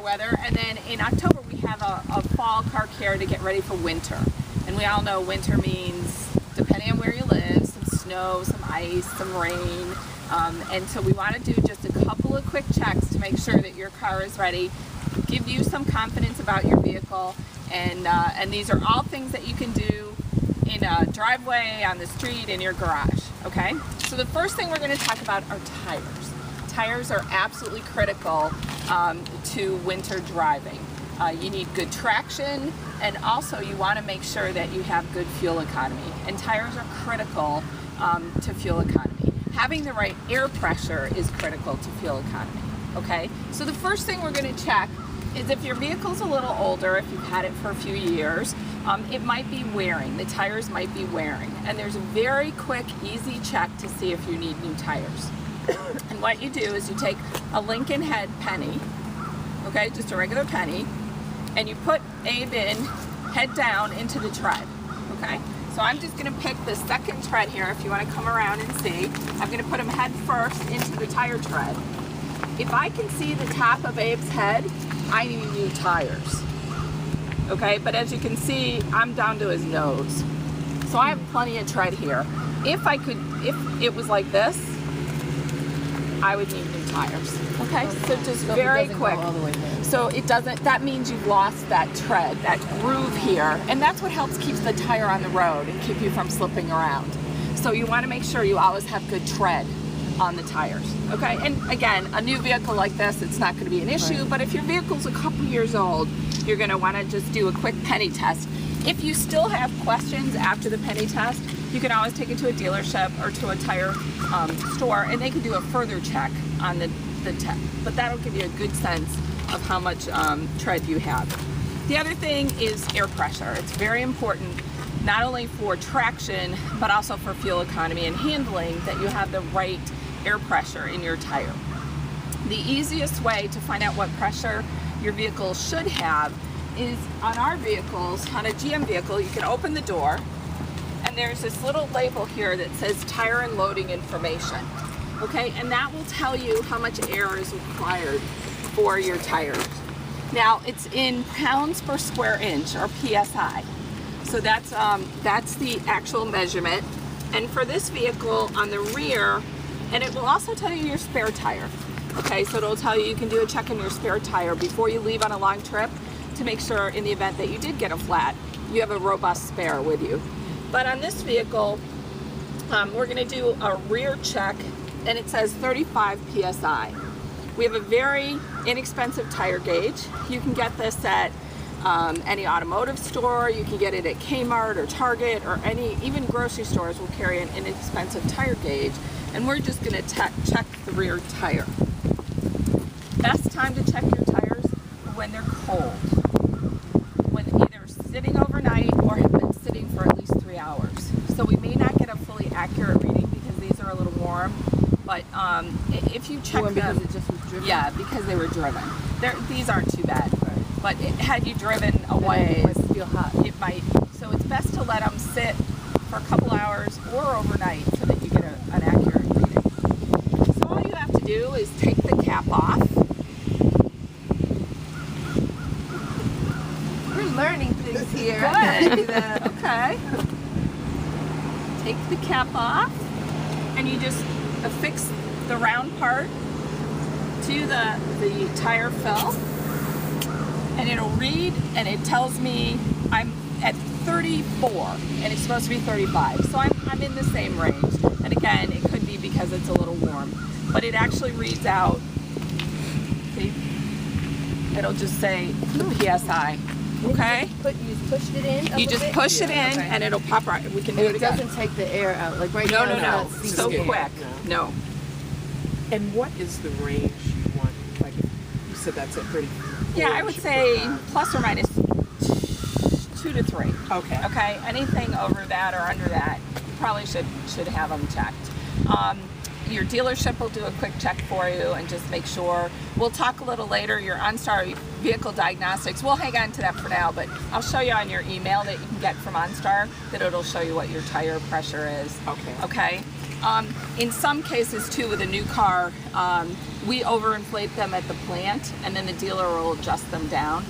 weather, and then in October we have a fall car care to get ready for winter. And we all know winter means, depending on where you live, some snow, some ice, some rain. And so we want to do just a couple of quick checks to make sure that your car is ready, give you some confidence about your vehicle, and these are all things that you can do in a driveway, on the street, in your garage, okay? So the first thing we're going to talk about are tires. Tires are absolutely critical to winter driving. You need good traction, and also you want to make sure that you have good fuel economy. And tires are critical to fuel economy. Having the right air pressure is critical to fuel economy, okay? So the first thing we're going to check is if your vehicle's a little older, if you've had it for a few years, it might be wearing. The tires might be wearing. And there's a very quick, easy check to see if you need new tires. And what you do is you take a Lincoln head penny, okay, just a regular penny, and you put Abe in, head down into the tread, okay? So I'm just going to pick the second tread here if you want to come around and see. I'm going to put him head first into the tire tread. If I can see the top of Abe's head, I need new tires, okay? But as you can see, I'm down to his nose. So I have plenty of tread here. If it was like this, I would need new tires. Okay, so just very quick. So it doesn't, that means you've lost that tread, that groove here, and that's what helps keep the tire on the road and keep you from slipping around. So you want to make sure you always have good tread on the tires, okay? And again, a new vehicle like this, it's not going to be an issue, right. But if your vehicle's a couple years old, you're going to want to just do a quick penny test. If you still have questions after the penny test, you can always take it to a dealership or to a tire store, and they can do a further check on the tech. But that'll give you a good sense of how much tread you have. The other thing is air pressure. It's very important, not only for traction, but also for fuel economy and handling, that you have the right air pressure in your tire. The easiest way to find out what pressure your vehicle should have is on our vehicles. On a GM vehicle, you can open the door, and there's this little label here that says tire and loading information, okay? And that will tell you how much air is required for your tires. Now, it's in pounds per square inch, or PSI. So that's the actual measurement. And for this vehicle, on the rear, and it will also tell you your spare tire, okay? So it'll tell you, you can do a check on your spare tire before you leave on a long trip to make sure, in the event that you did get a flat, you have a robust spare with you. But on this vehicle, we're going to do a rear check, and it says 35 PSI. We have a very inexpensive tire gauge. You can get this at any automotive store. You can get it at Kmart or Target, or even grocery stores will carry an inexpensive tire gauge. And we're just going to check the rear tire. Best time to check your tires when they're cold, when either sitting overnight or have been sitting for at least 3 hours. So we may not get a fully accurate reading because these are a little warm, but if you check them, because it just was driven? Yeah, because they were driven. These aren't too bad, right. But had you driven away, it might feel hot. It might. So it's best to let them sit for a couple hours or overnight so that you get an accurate reading. So all you have to do is take the cap off. Learning things here. Good. Okay. Take the cap off, and you just affix the round part to the tire fill, and it'll read, and it tells me I'm at 34, and it's supposed to be 35. So I'm in the same range. And again, it could be because it's a little warm, but it actually reads out. See? It'll just say the PSI. Okay. You pushed it in. You just push it in, okay. And it'll pop right. We can do it again. It doesn't take the air out, like right now. No. So quick. No. And what is the range you want? Like you said, that's at 30. Yeah, I would say plus or minus 2 to 3. Okay. Okay. Anything over that or under that, you probably should have them checked. Your dealership will do a quick check for you and just make sure. We'll talk a little later, your OnStar vehicle diagnostics. We'll hang on to that for now, but I'll show you on your email that you can get from OnStar that it'll show you what your tire pressure is. Okay. Okay. In some cases too, with a new car, we overinflate them at the plant, and then the dealer will adjust them down.